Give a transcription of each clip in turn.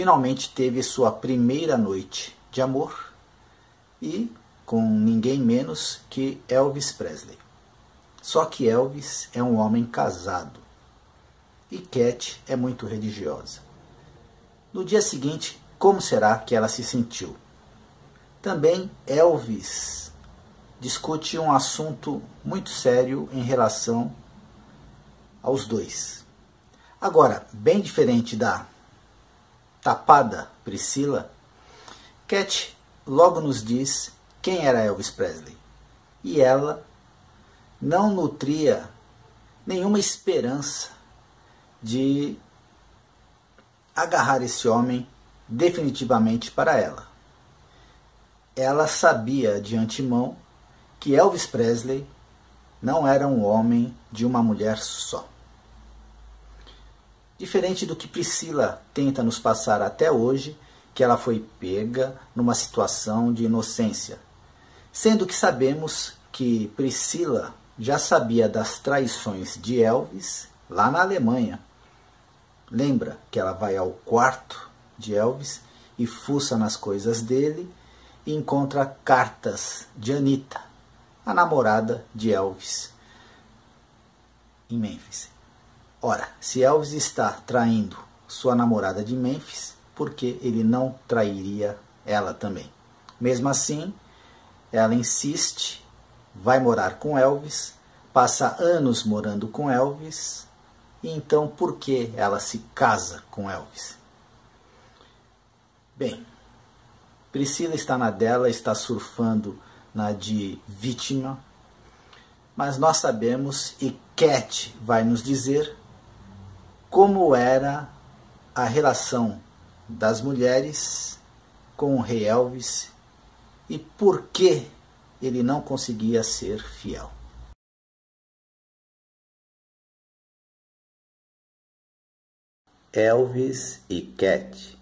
finalmente teve sua primeira noite de amor e com ninguém menos que Elvis Presley. Só que Elvis é um homem casado e Cat é muito religiosa. No dia seguinte, como será que ela se sentiu? Também Elvis discute um assunto muito sério em relação aos dois. Agora, bem diferente da tapada Priscila, Cat logo nos diz quem era Elvis Presley. E ela não nutria nenhuma esperança de agarrar esse homem definitivamente para ela. Ela sabia de antemão que Elvis Presley não era um homem de uma mulher só. Diferente do que Priscila tenta nos passar até hoje, que ela foi pega numa situação de inocência, sendo que sabemos que Priscila já sabia das traições de Elvis lá na Alemanha. Lembra que ela vai ao quarto de Elvis e fuça nas coisas dele e encontra cartas de Anita, a namorada de Elvis, em Memphis. Ora, se Elvis está traindo sua namorada de Memphis, por que ele não trairia ela também? Mesmo assim, ela insiste, vai morar com Elvis, passa anos morando com Elvis, e então por que ela se casa com Elvis? Bem, Priscila está na dela, está surfando na de vítima, mas nós sabemos, e Cat vai nos dizer, como era a relação das mulheres com o rei Elvis e por que ele não conseguia ser fiel. Elvis e Cat.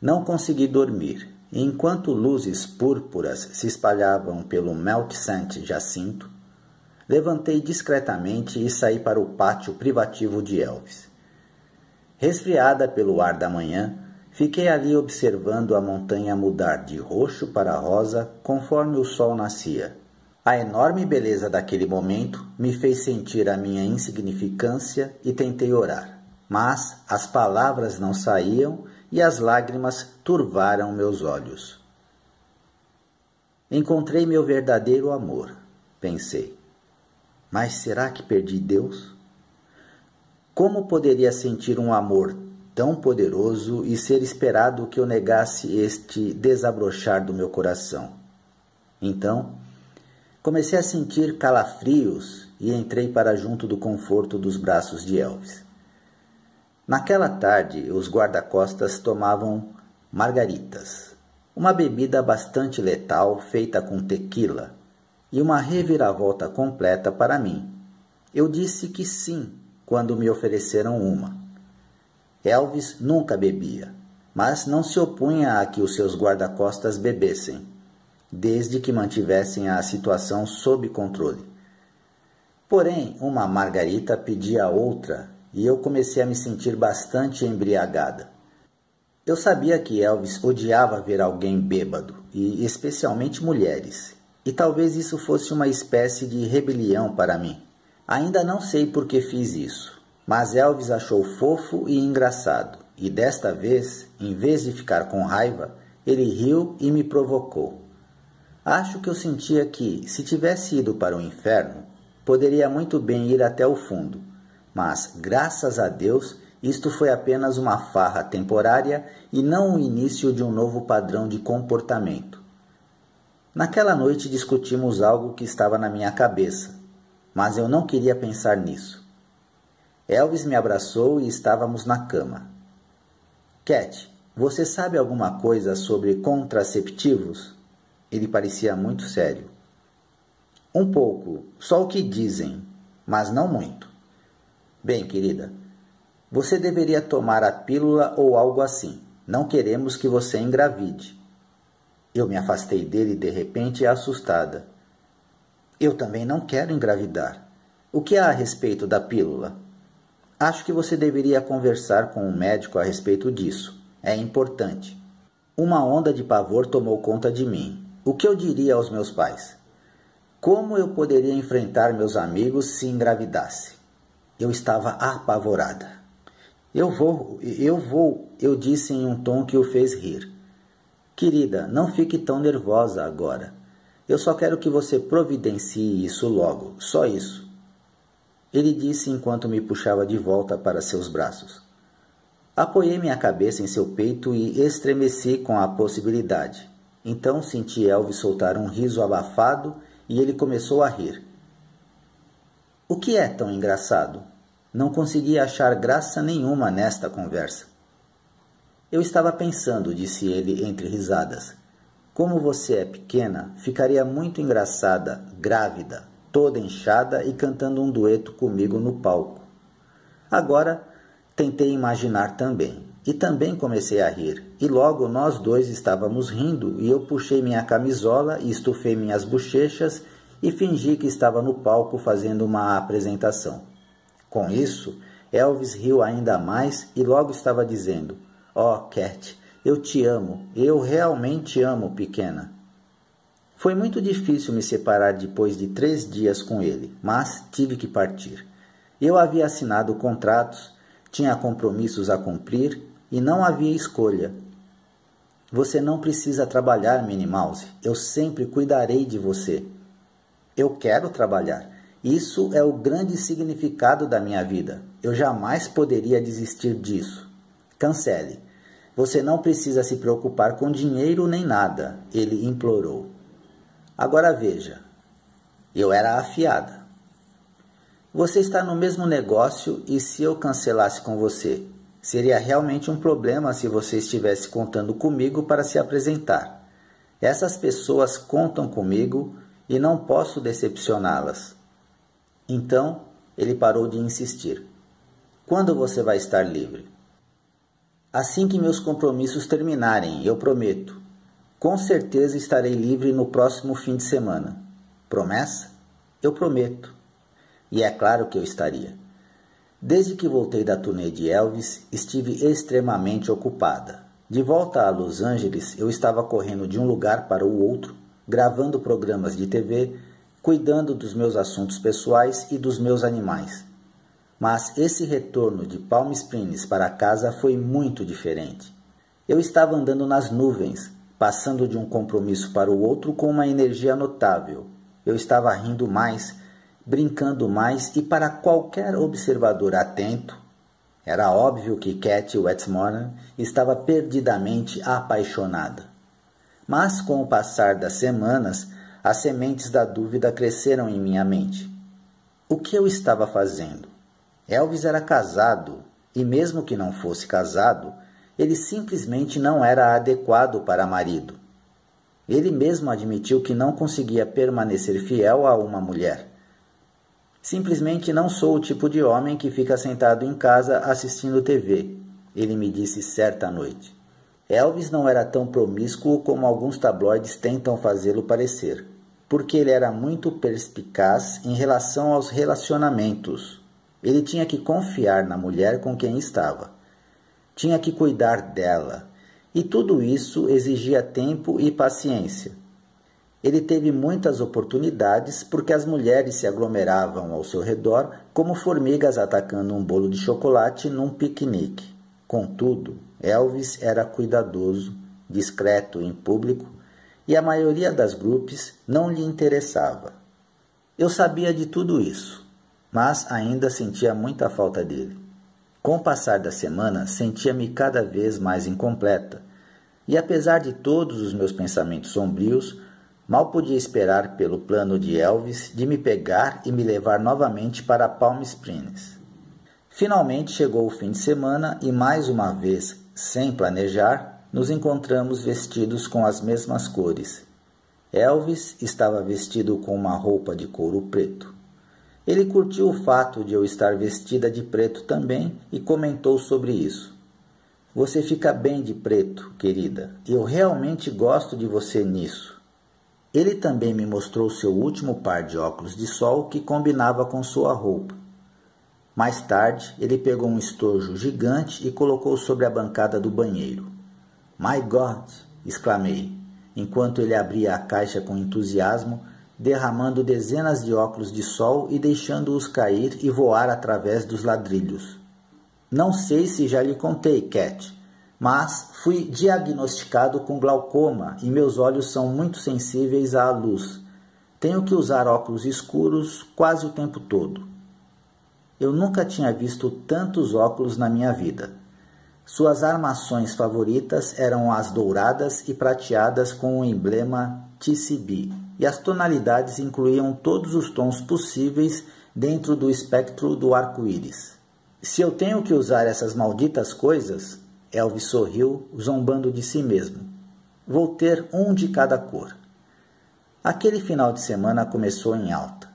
Não consegui dormir. Enquanto luzes púrpuras se espalhavam pelo Melk St. Jacinto, levantei discretamente e saí para o pátio privativo de Elvis. Resfriada pelo ar da manhã, fiquei ali observando a montanha mudar de roxo para rosa conforme o sol nascia. A enorme beleza daquele momento me fez sentir a minha insignificância e tentei orar, mas as palavras não saíam e as lágrimas turvaram meus olhos. Encontrei meu verdadeiro amor, pensei. Mas será que perdi Deus? Como poderia sentir um amor tão poderoso e ser esperado que eu negasse este desabrochar do meu coração? Então, comecei a sentir calafrios e entrei para junto do conforto dos braços de Elvis. Naquela tarde, os guarda-costas tomavam margaritas, uma bebida bastante letal feita com tequila, e uma reviravolta completa para mim. Eu disse que sim quando me ofereceram uma. Elvis nunca bebia, mas não se opunha a que os seus guarda-costas bebessem, desde que mantivessem a situação sob controle. Porém, uma margarita pedia outra e eu comecei a me sentir bastante embriagada. Eu sabia que Elvis odiava ver alguém bêbado, e especialmente mulheres, e talvez isso fosse uma espécie de rebelião para mim. Ainda não sei por que fiz isso, mas Elvis achou fofo e engraçado, e desta vez, em vez de ficar com raiva, ele riu e me provocou. Acho que eu sentia que, se tivesse ido para o inferno, poderia muito bem ir até o fundo, mas, graças a Deus, isto foi apenas uma farra temporária e não o início de um novo padrão de comportamento. Naquela noite discutimos algo que estava na minha cabeça, mas eu não queria pensar nisso. Elvis me abraçou e estávamos na cama. Cat, você sabe alguma coisa sobre contraceptivos? Ele parecia muito sério. Um pouco, só o que dizem, mas não muito. Bem, querida, você deveria tomar a pílula ou algo assim. Não queremos que você engravide. Eu me afastei dele de repente assustada. Eu também não quero engravidar. O que há a respeito da pílula? Acho que você deveria conversar com um médico a respeito disso. É importante. Uma onda de pavor tomou conta de mim. O que eu diria aos meus pais? Como eu poderia enfrentar meus amigos se engravidasse? Eu estava apavorada. Eu vou, eu disse em um tom que o fez rir. Querida, não fique tão nervosa agora. Eu só quero que você providencie isso logo, só isso. Ele disse enquanto me puxava de volta para seus braços. Apoiei minha cabeça em seu peito e estremeci com a possibilidade. Então senti Elvis soltar um riso abafado e ele começou a rir. O que é tão engraçado? Não conseguia achar graça nenhuma nesta conversa. Eu estava pensando, disse ele entre risadas. Como você é pequena, ficaria muito engraçada, grávida, toda inchada e cantando um dueto comigo no palco. Agora, tentei imaginar também, e também comecei a rir, e logo nós dois estávamos rindo, e eu puxei minha camisola e estufei minhas bochechas e fingi que estava no palco fazendo uma apresentação. Com isso, Elvis riu ainda mais e logo estava dizendo, "Oh, Cat, eu te amo, eu realmente amo, pequena." Foi muito difícil me separar depois de 3 dias com ele, mas tive que partir. Eu havia assinado contratos, tinha compromissos a cumprir e não havia escolha. Você não precisa trabalhar, Minnie Mouse. Eu sempre cuidarei de você. Eu quero trabalhar. Isso é o grande significado da minha vida. Eu jamais poderia desistir disso. Cancele. Você não precisa se preocupar com dinheiro nem nada, ele implorou. Agora veja. Eu era afiada. Você está no mesmo negócio e se eu cancelasse com você, seria realmente um problema se você estivesse contando comigo para se apresentar. Essas pessoas contam comigo e não posso decepcioná-las. Então, ele parou de insistir. Quando você vai estar livre? Assim que meus compromissos terminarem, eu prometo. Com certeza estarei livre no próximo fim de semana. Promessa? Eu prometo. E é claro que eu estaria. Desde que voltei da turnê de Elvis, estive extremamente ocupada. De volta a Los Angeles, eu estava correndo de um lugar para o outro, gravando programas de TV, cuidando dos meus assuntos pessoais e dos meus animais. Mas esse retorno de Palm Springs para casa foi muito diferente. Eu estava andando nas nuvens, passando de um compromisso para o outro com uma energia notável. Eu estava rindo mais, brincando mais e para qualquer observador atento, era óbvio que Cat Westmoreland estava perdidamente apaixonada. Mas com o passar das semanas, as sementes da dúvida cresceram em minha mente. O que eu estava fazendo? Elvis era casado, e mesmo que não fosse casado, ele simplesmente não era adequado para marido. Ele mesmo admitiu que não conseguia permanecer fiel a uma mulher. Simplesmente não sou o tipo de homem que fica sentado em casa assistindo TV, ele me disse certa noite. Elvis não era tão promíscuo como alguns tabloides tentam fazê-lo parecer, porque ele era muito perspicaz em relação aos relacionamentos. Ele tinha que confiar na mulher com quem estava. Tinha que cuidar dela, e tudo isso exigia tempo e paciência. Ele teve muitas oportunidades porque as mulheres se aglomeravam ao seu redor como formigas atacando um bolo de chocolate num piquenique. Contudo, Elvis era cuidadoso, discreto em público e a maioria das groupies não lhe interessava. Eu sabia de tudo isso, mas ainda sentia muita falta dele. Com o passar da semana, sentia-me cada vez mais incompleta e apesar de todos os meus pensamentos sombrios, mal podia esperar pelo plano de Elvis de me pegar e me levar novamente para Palm Springs. Finalmente chegou o fim de semana e mais uma vez, sem planejar, nos encontramos vestidos com as mesmas cores. Elvis estava vestido com uma roupa de couro preto. Ele curtiu o fato de eu estar vestida de preto também e comentou sobre isso. Você fica bem de preto, querida. Eu realmente gosto de você nisso. Ele também me mostrou seu último par de óculos de sol que combinava com sua roupa. Mais tarde, ele pegou um estojo gigante e colocou sobre a bancada do banheiro. My God! Exclamei, enquanto ele abria a caixa com entusiasmo, derramando dezenas de óculos de sol e deixando-os cair e voar através dos ladrilhos. Não sei se já lhe contei, Cat, mas fui diagnosticado com glaucoma e meus olhos são muito sensíveis à luz. Tenho que usar óculos escuros quase o tempo todo. Eu nunca tinha visto tantos óculos na minha vida. Suas armações favoritas eram as douradas e prateadas com o emblema TCB, e as tonalidades incluíam todos os tons possíveis dentro do espectro do arco-íris. Se eu tenho que usar essas malditas coisas, Elvis sorriu, zombando de si mesmo. Vou ter um de cada cor. Aquele final de semana começou em alta.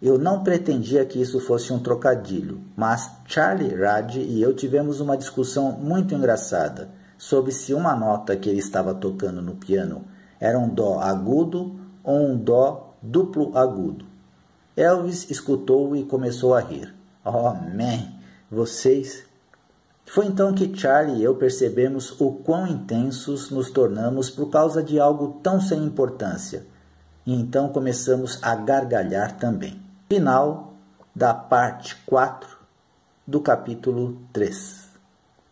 Eu não pretendia que isso fosse um trocadilho, mas Charlie Rad e eu tivemos uma discussão muito engraçada sobre se uma nota que ele estava tocando no piano era um dó agudo ou um dó duplo agudo. Elvis escutou e começou a rir. Oh, man, vocês... Foi então que Charlie e eu percebemos o quão intensos nos tornamos por causa de algo tão sem importância. E então começamos a gargalhar também. Final da parte 4 do capítulo 3.